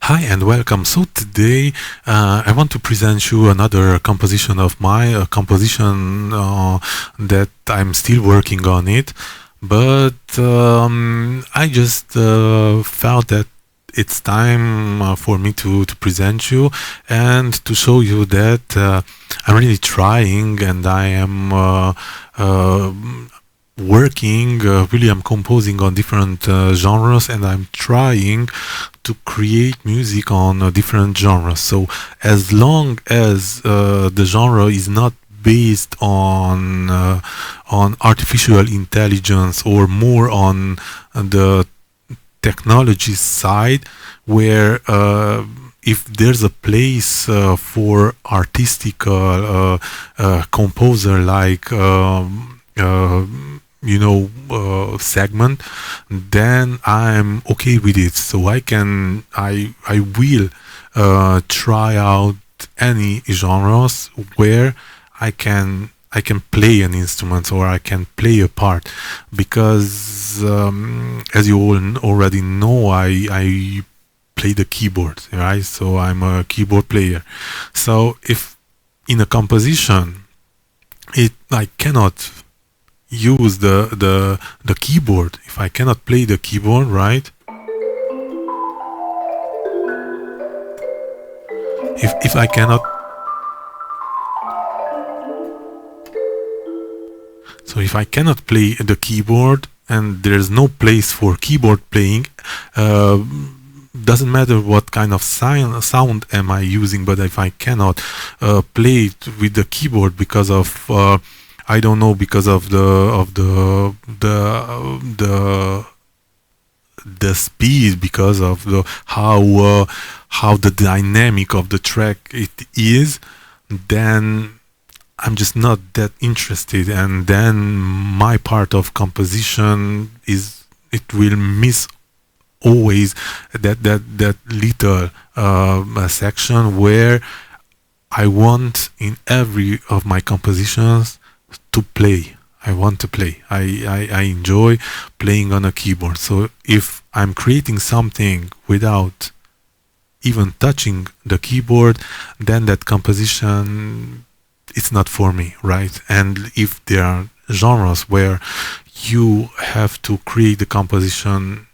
Hi and welcome. So today I want to present you another composition of my composition that I'm still working on it, but I just felt that it's time for me to present you and to show you that I'm really trying and I am working, really I'm composing on different genres and I'm trying to create music on different genres. So as long as the genre is not based on artificial intelligence or more on the technology side, where if there's a place for artistic composer like segment, then I'm okay with it. So I will try out any genres where I can play an instrument or I can play a part, because as you all already know, I play the keyboard, right? So I'm a keyboard player. So if in a composition I cannot use the keyboard, if I cannot play the keyboard, right? If I cannot, so if I cannot play the keyboard and there's no place for keyboard playing, doesn't matter what kind of sound am I using, but if I cannot play it with the keyboard because of I don't know, because of the speed, because of the how the dynamic of the track it is, then I'm just not that interested, and then my part of composition is, it will miss always that little section where I want in every of my compositions to play. I want to play. I enjoy playing on a keyboard. So if I'm creating something without even touching the keyboard, then that composition, it's not for me, right? And if there are genres where you have to create the composition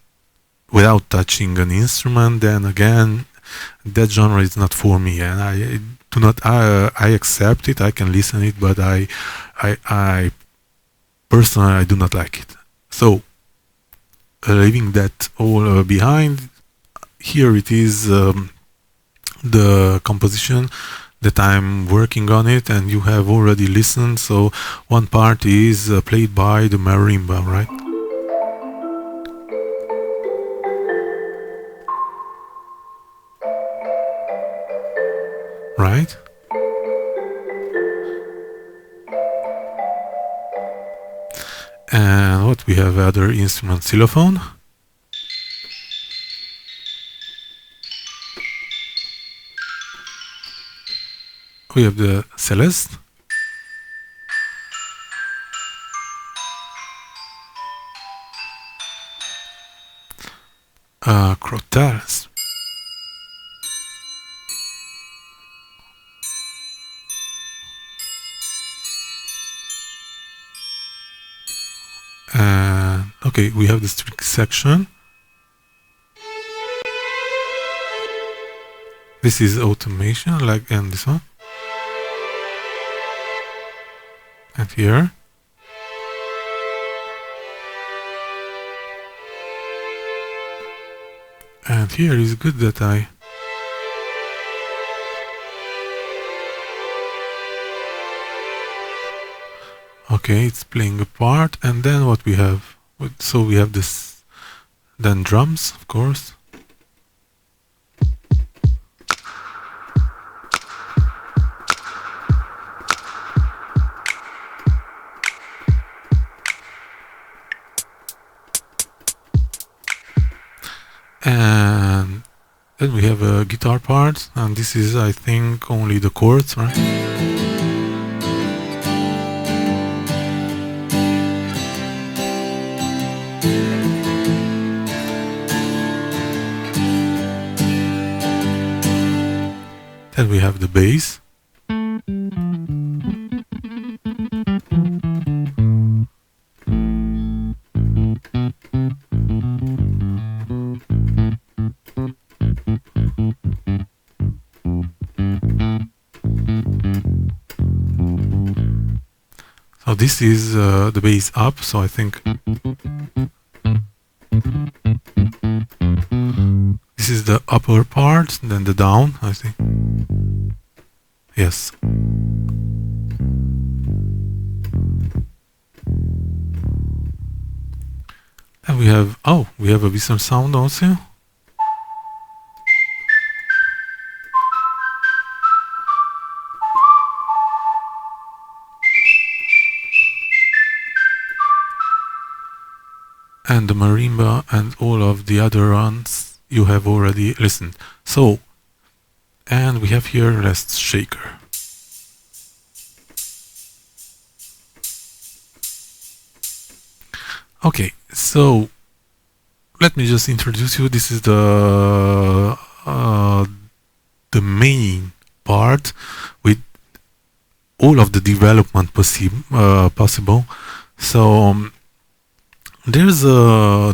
without touching an instrument, then again, that genre is not for me, and I do not. I accept it. I can listen it, but I personally I do not like it. So leaving that all behind, here it is, the composition that I'm working on it, and you have already listened. So one part is played by the marimba, right? Right? And what we have, other instrument, xylophone. We have the celeste. Crotales. And okay, we have the string section. This is automation, like, and this one. And here. And here is good that okay, it's playing a part, and then what we have? So we have this, then drums, of course. And then we have a guitar part, and this is, I think, only the chords, right? Then we have the bass. So this is the bass up, so I think this is the upper part, then the down, I think. Yes. And we have, oh, we have a whistle sound also. And the marimba and all of the other ones you have already listened. So, and we have here rest shaker. Okay, so let me just introduce you. This is the main part with all of the development possible. So there's a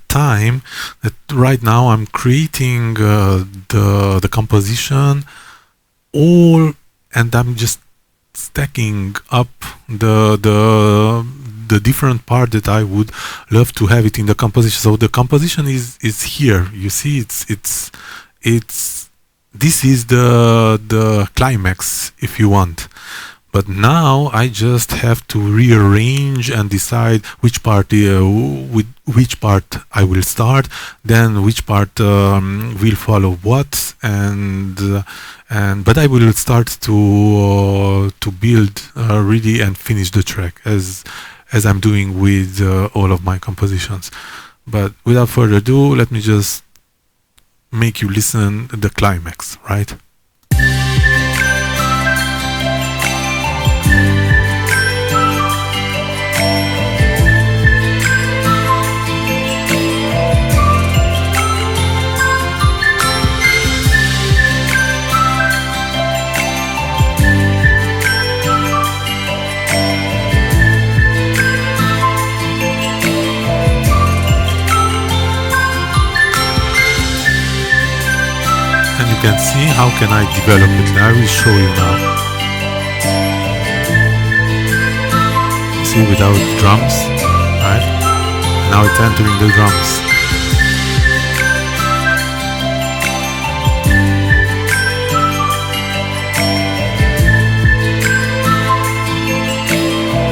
time that right now I'm creating the composition all, and I'm just stacking up the different part that I would love to have it in the composition. So the composition is here. You see, it's this is the climax, if you want. But now I just have to rearrange and decide which part with which part I will start, then which part will follow what, and but I will start to build really and finish the track as I'm doing with all of my compositions. But without further ado, let me just make you listen the climax, right? You can see how can I develop it. I will show you now. See, without drums, right? Now it's entering the drums.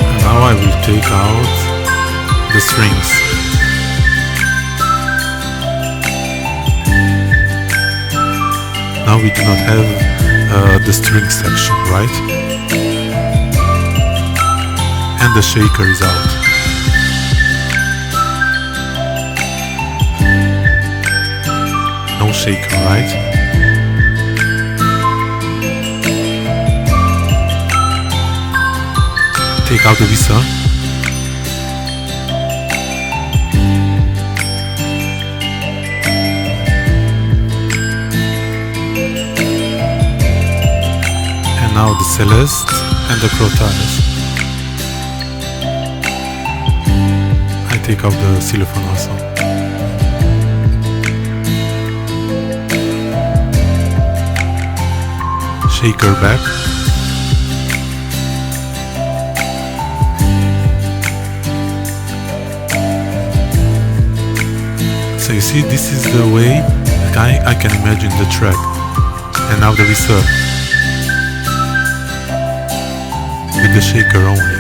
And now I will take out the strings. Now we do not have the string section, right? And the shaker is out. No shaker, right? Take out the whistle. Now the celeste and the crotales. I take out the xylophone also. Shaker back. So you see, this is the way that I can imagine the track. And now the whistle. With the shaker only.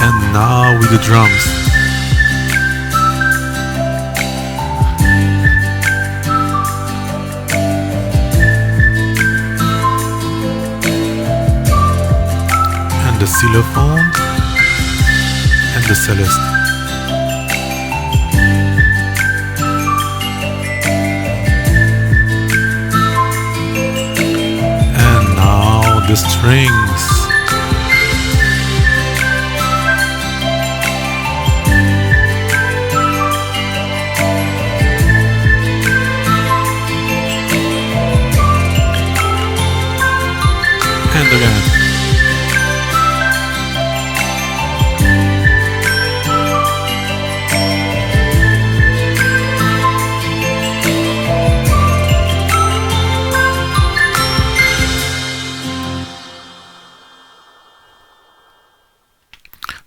And now with the drums. And the xylophone and the celeste. The strings.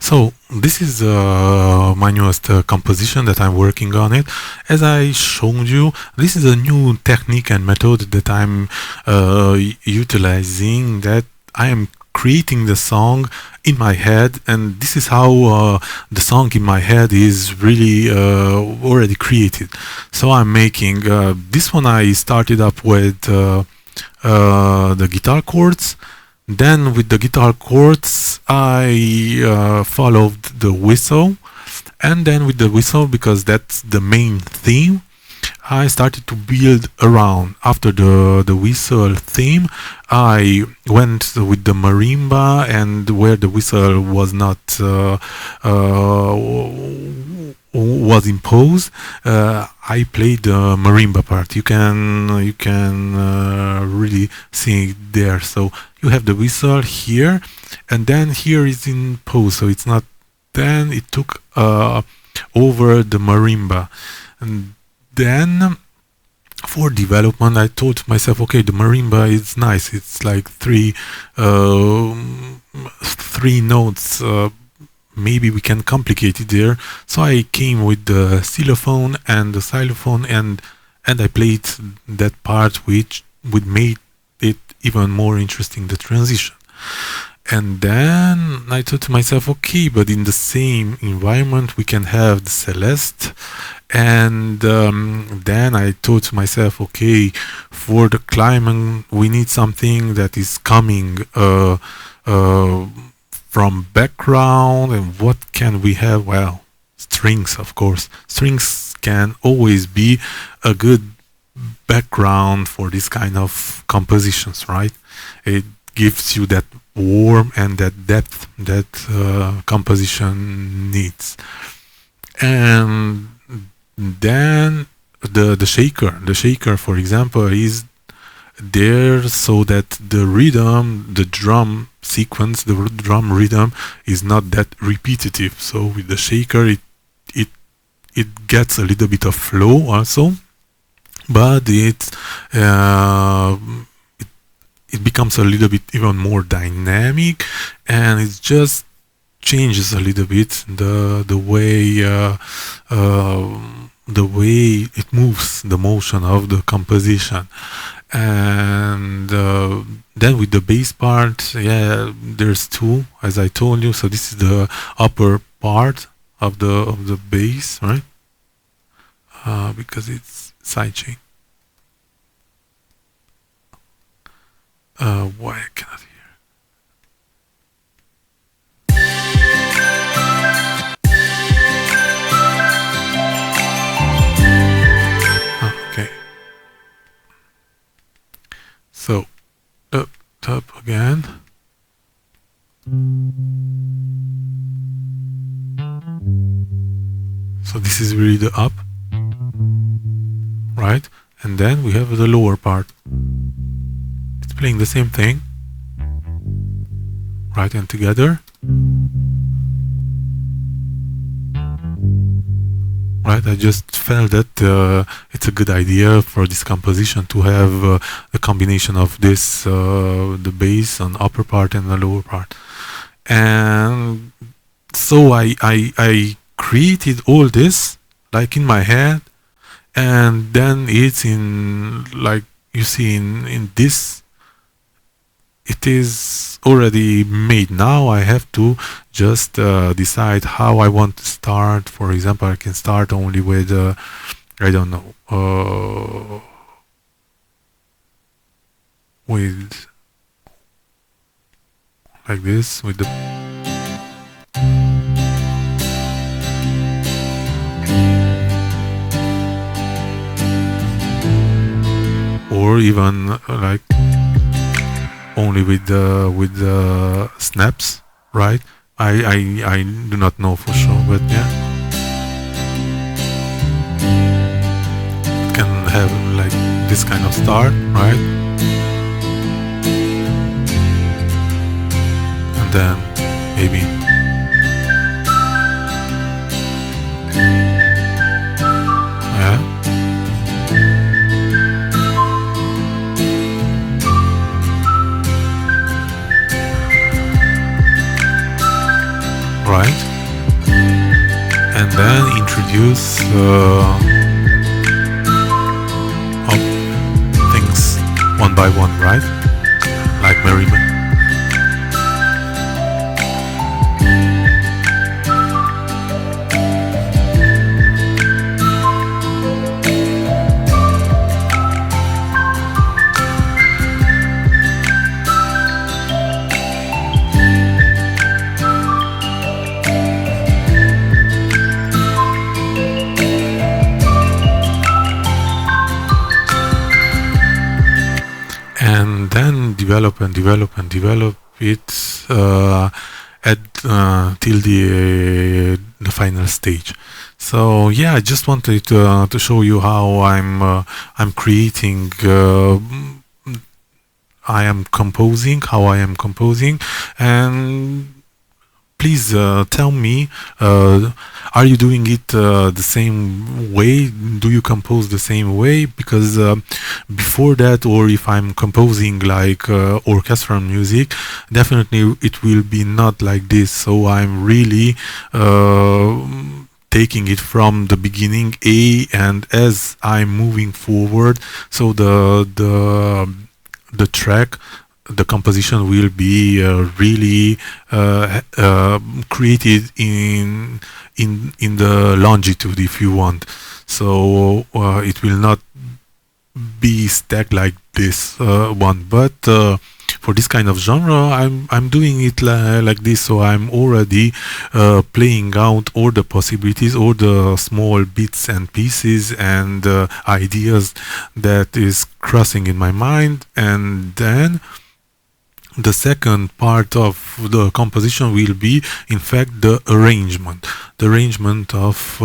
So this is my newest composition that I'm working on it. As I showed you, this is a new technique and method that I'm utilizing, that I am creating the song in my head, and this is how the song in my head is really already created. So I'm making this one. I started up with the guitar chords. Then with the guitar chords, I followed the whistle, and then with the whistle, because that's the main theme, I started to build around. After the whistle theme, I went with the marimba, and where the whistle was not was imposed, I played the marimba part. You can really see it there. So you have the whistle here, and then here is in pose. So it's not. Then it took over the marimba, and then for development, I told myself, okay, the marimba is nice. It's like three notes. Maybe we can complicate it there. So I came with the xylophone and the xylophone, and I played that part, which would make it even more interesting, the transition. And then I thought to myself, okay, but in the same environment we can have the Celeste. And then I thought to myself, okay, for the climbing we need something that is coming from background. And what can we have? Well, strings, of course. Strings can always be a good background for this kind of compositions, right? It gives you that warmth and that depth that composition needs. And then the shaker, for example, is there so that the rhythm, the drum sequence, the drum rhythm is not that repetitive. So with the shaker, it gets a little bit of flow also, but it becomes a little bit even more dynamic, and it just changes a little bit the way it moves, the motion of the composition. And then with the bass part, yeah, there's two, as I told you. So this is the upper part of the bass, right? Because it's sidechain. Why I cannot hear? Okay. So up again. So this is really the up, right? And then we have the lower part. It's playing the same thing, right? And together, right? I just felt that it's a good idea for this composition to have the combination of this, the bass on upper part and the lower part. And so I created all this like in my head, and then it's in, like you see in this, it is already made. Now I have to just decide how I want to start. For example, I can start only with I don't know, with like this, with the or even like only with the snaps, right? I do not know for sure, but yeah, can have like this kind of start, right? And then maybe yeah. right? And then introduce of things one by one, right? Like Merriman. And then develop and develop and develop it at till the final stage. So yeah, I just wanted to show you how I'm creating. I am composing, how I am composing, and please tell me, are you doing it the same way? Do you compose the same way? Because before that, or if I'm composing like orchestral music, definitely it will be not like this. So I'm really taking it from the beginning A, and as I'm moving forward, so the track, the composition will be really created in the longitude, if you want. So it will not be stacked like this one, but for this kind of genre, I'm doing it like this. So I'm already playing out all the possibilities, all the small bits and pieces and ideas that is crossing in my mind, and then the second part of the composition will be, in fact, the arrangement of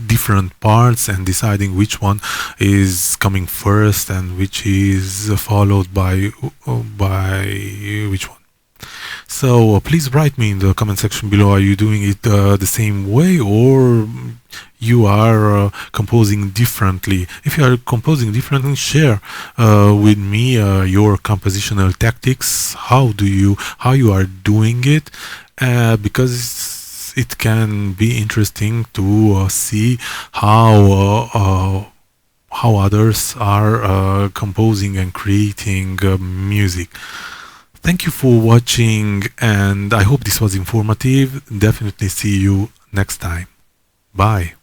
different parts, and deciding which one is coming first and which is followed by which one. So please write me in the comment section below, are you doing it the same way, or you are composing differently? If you are composing differently, share with me your compositional tactics. How you are doing it, because it can be interesting to see how others are composing and creating music. Thank you for watching, and I hope this was informative. Definitely see you next time. Bye.